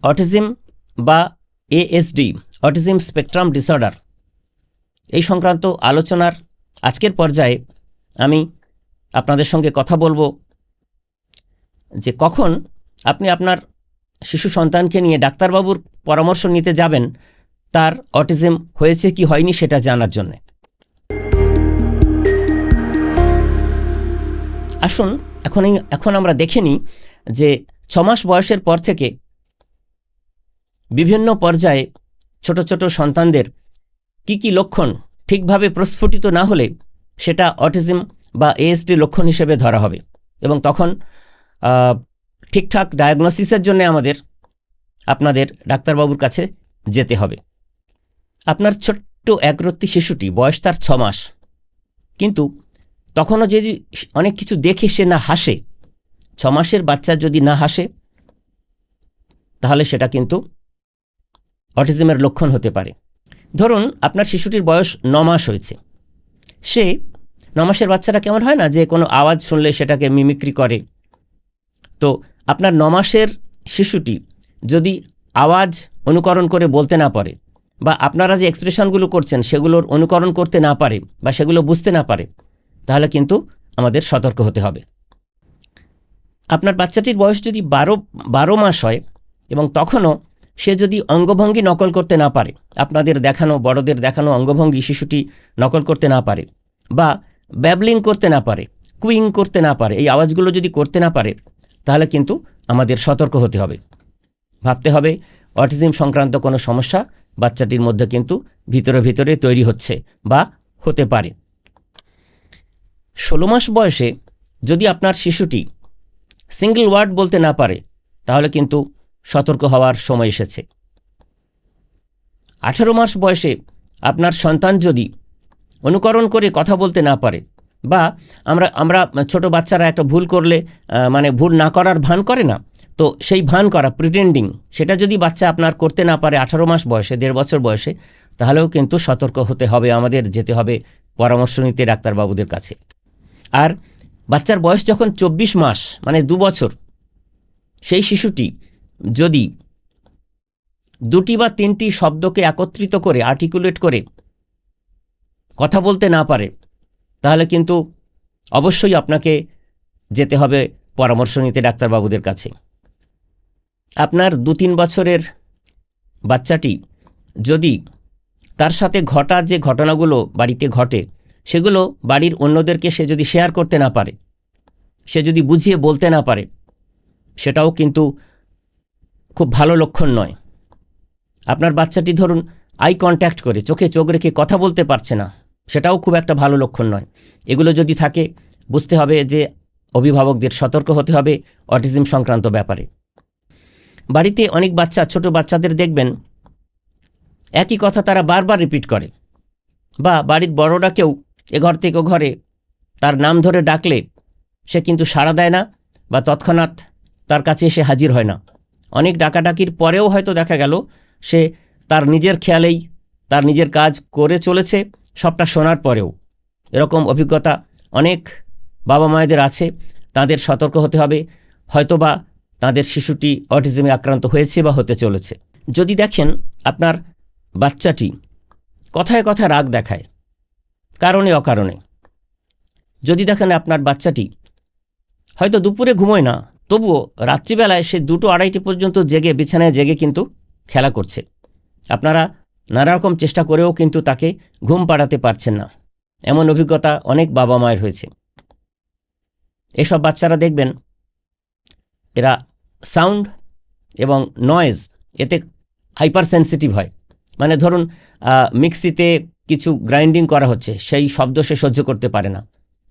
Autism বা ASD, autism spectrum disorder, এই সংক্রান্ত আলোচনার আজকের পর্যায়ে আমি আপনাদের সঙ্গে কথা বলবো যে কখন আপনি আপনার শিশু সন্তানকে নিয়ে ডাক্তারবাবুর পরামর্শ নিতে যাবেন তার অটিজম হয়েছে কি হয়নি সেটা জানার জন্য। আসুন এখন আমরা দেখে নিই যে 6 মাস বয়সের পর থেকে বিভিন্ন পর্যায়ে ছোট ছোট সন্তানদের কি লক্ষণ ঠিকভাবে প্রস্ফুটিত না হলে সেটা অটিজম বা এএসডি লক্ষণ হিসেবে ধরা হবে, এবং তখন ঠিকঠাক ডায়াগনোসিসের জন্য আপনাদের ডাক্তারবাবুর কাছে যেতে হবে। আপনার ছোট্ট একরত্তি শিশুটি, বয়স তার 6 মাস, কিন্তু তখনও যদি অনেক কিছু দেখে সে না হাসে, 6 মাসের বাচ্চা যদি না হাসে তাহলে সেটা কিন্তু অটিজমের লক্ষণ হতে পারে। ধরুন আপনার শিশুটির বয়স 9 মাস হয়েছে, সে 9 মাসের বাচ্চাটা কেমন হয় না যে কোনো আওয়াজ শুনলে সেটাকে মিমিক্রি করে, তো আপনার 9 মাসের শিশুটি যদি আওয়াজ অনুকরণ করে বলতে না পারে বা আপনারা যে এক্সপ্রেশনগুলো করছেন সেগুলোর অনুকরণ করতে না পারে বা সেগুলো বুঝতে না পারে, তাহলে কিন্তু আমাদের সতর্ক হতে হবে। আপনার বাচ্চাটির বয়স যদি 12 মাস হয় এবং তখনও সে যদি অঙ্গভঙ্গি নকল করতে না পারে, আপনাদের দেখানো, বড়দের দেখানো অঙ্গভঙ্গি শিশুটি নকল করতে না পারে, বা ব্যাবলিং করতে না পারে, কুইং করতে না পারে, এই আওয়াজগুলো যদি করতে না পারে, তাহলে কিন্তু আমাদের সতর্ক হতে হবে। ভাবতে হবে অটিজম সংক্রান্ত কোনো সমস্যা বাচ্চাটির মধ্যে কিন্তু ভিতরে তৈরি হচ্ছে বা হতে পারে। 16 মাস বয়সে যদি আপনার শিশুটি সিঙ্গল ওয়ার্ড বলতে না পারে, তাহলে কিন্তু সতর্ক হওয়ার সময় এসেছে। 18 মাস বয়সে আপনার সন্তান যদি অনুকরণ করে কথা বলতে না পারে, বা আমরা ছোট বাচ্চারা একটা ভুল করলে মানে ভুল না করার ভান করে না, তো সেই ভান করা, প্রিটেন্ডিং, সেটা যদি বাচ্চা আপনার করতে না পারে 18 মাস বয়সে, 1.5 বছর বয়সে, তাহলেও কিন্তু সতর্ক হতে হবে, আমাদের যেতে হবে পরামর্শ নিতে ডাক্তারবাবুদের কাছে। আর বাচ্চার বয়স যখন 24 মাস মানে 2 বছর, সেই শিশুটি যদি 2টি বা 3টি শব্দকে একত্রিত করে আর্টিকুলেট করে কথা বলতে না পারে, তাহলে কিন্তু অবশ্যই আপনাকে যেতে হবে পরামর্শ নিতে ডাক্তারবাবুদের কাছে। আপনার 2-3 বছরের বাচ্চাটি যদি তার সাথে ঘটা যে ঘটনাগুলো বাড়িতে ঘটে সেগুলো বাড়ির অন্যদেরকে সে যদি শেয়ার করতে না পারে, সে যদি বুঝিয়ে বলতে না পারে, সেটাও কিন্তু খুব ভালো লক্ষণ নয়। আপনার বাচ্চাটি ধরুন আই কন্ট্যাক্ট করে চোখে চোখ রেখে কথা বলতে পারছে না, সেটাও খুব একটা ভালো লক্ষণ নয়। এগুলো যদি থাকে, বুঝতে হবে যে অভিভাবকদের সতর্ক হতে হবে অটিজম সংক্রান্ত ব্যাপারে। বাড়িতে অনেক বাচ্চা, ছোট বাচ্চাদের দেখবেন একই কথা তারা বারবার রিপিট করে, বা বাড়ির বড়রা কেউ এ ঘর থেকে ও ঘরে তার নাম ধরে ডাকলে সে কিন্তু সাড়া দেয় না বা তৎক্ষণাৎ তার কাছে এসে হাজির হয় না। অনেক ডাকাডাকির পরেও হয়তো দেখা গেল সে তার নিজের খেয়ালেই তার নিজের কাজ করে চলেছে, সবটা শোনার পরেও। এরকম অভিজ্ঞতা অনেক বাবা মায়েদের আছে, তাদের সতর্ক হতে হবে, হয়তোবা তাদের শিশুটি অটিজমে আক্রান্ত হয়েছে বা হতে চলেছে। যদি দেখেন আপনার বাচ্চাটি কথায় কথায় রাগ দেখায় কারণে অকারণে, যদি দেখেন আপনার বাচ্চাটি হয়তো দুপুরে ঘুমোয় না, তবুও রাত্রিবেলায় সে 2-2-2:30 পর্যন্ত জেগে, বিছানায় জেগে কিন্তু খেলা করছে, আপনারা নানা রকম চেষ্টা করেও কিন্তু তাকে ঘুম পাড়াতে পারছেন না, এমন অভিজ্ঞতা অনেক বাবা মায়ের হয়েছে। এসব বাচ্চারা দেখবেন এরা সাউন্ড এবং নয়েজ এতে হাইপার সেন্সিটিভ হয়। মানে ধরুন মিক্সিতে কিছু গ্রাইন্ডিং করা হচ্ছে, সেই শব্দ সে সহ্য করতে পারে না,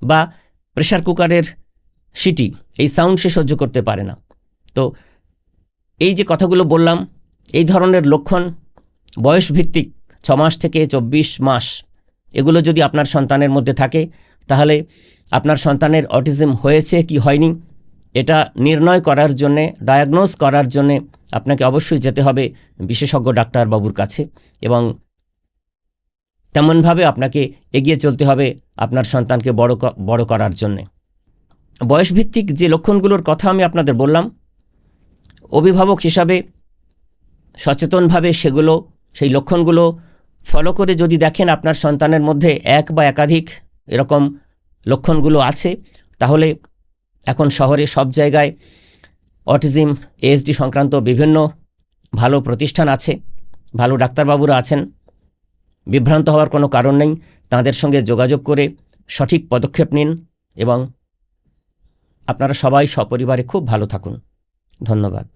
বা প্রেসার কুকারের সিটি, এই সাউন্ড সে সহ্য করতে পারে না। তো এই যে কথাগুলো বললাম, এই ধরনের লক্ষণ বয়সভিত্তিক 6 মাস থেকে 24 মাস, এগুলো যদি আপনার সন্তানের মধ্যে থাকে, তাহলে আপনার সন্তানের অটিজম হয়েছে কি হয়নি এটা নির্ণয় করার জন্যে, ডায়াগনোজ করার জন্যে আপনাকে অবশ্যই যেতে হবে বিশেষজ্ঞ ডাক্তারবাবুর কাছে, এবং তেমনভাবে আপনাকে এগিয়ে চলতে হবে আপনার সন্তানকে বড় করার জন্যে। বয়সভিত্তিক যে লক্ষণগুলোর কথা আমি আপনাদের বললাম, অভিভাবক হিসাবে সচেতনভাবে সেই লক্ষণগুলো ফলো করে যদি দেখেন আপনার সন্তানের মধ্যে এক বা একাধিক এরকম লক্ষণগুলো আছে, তাহলে এখন শহরে সব জায়গায় অটিজম ASD সংক্রান্ত বিভিন্ন ভালো প্রতিষ্ঠান আছে, ভালো ডাক্তারবাবুরা আছেন। বিভ্রান্ত হওয়ার কোনো কারণ নেই। তাদের সঙ্গে যোগাযোগ করে সঠিক পদক্ষেপ নিন এবং আপনারা সবাই সপরিবারে খুব ভালো থাকুন। ধন্যবাদ।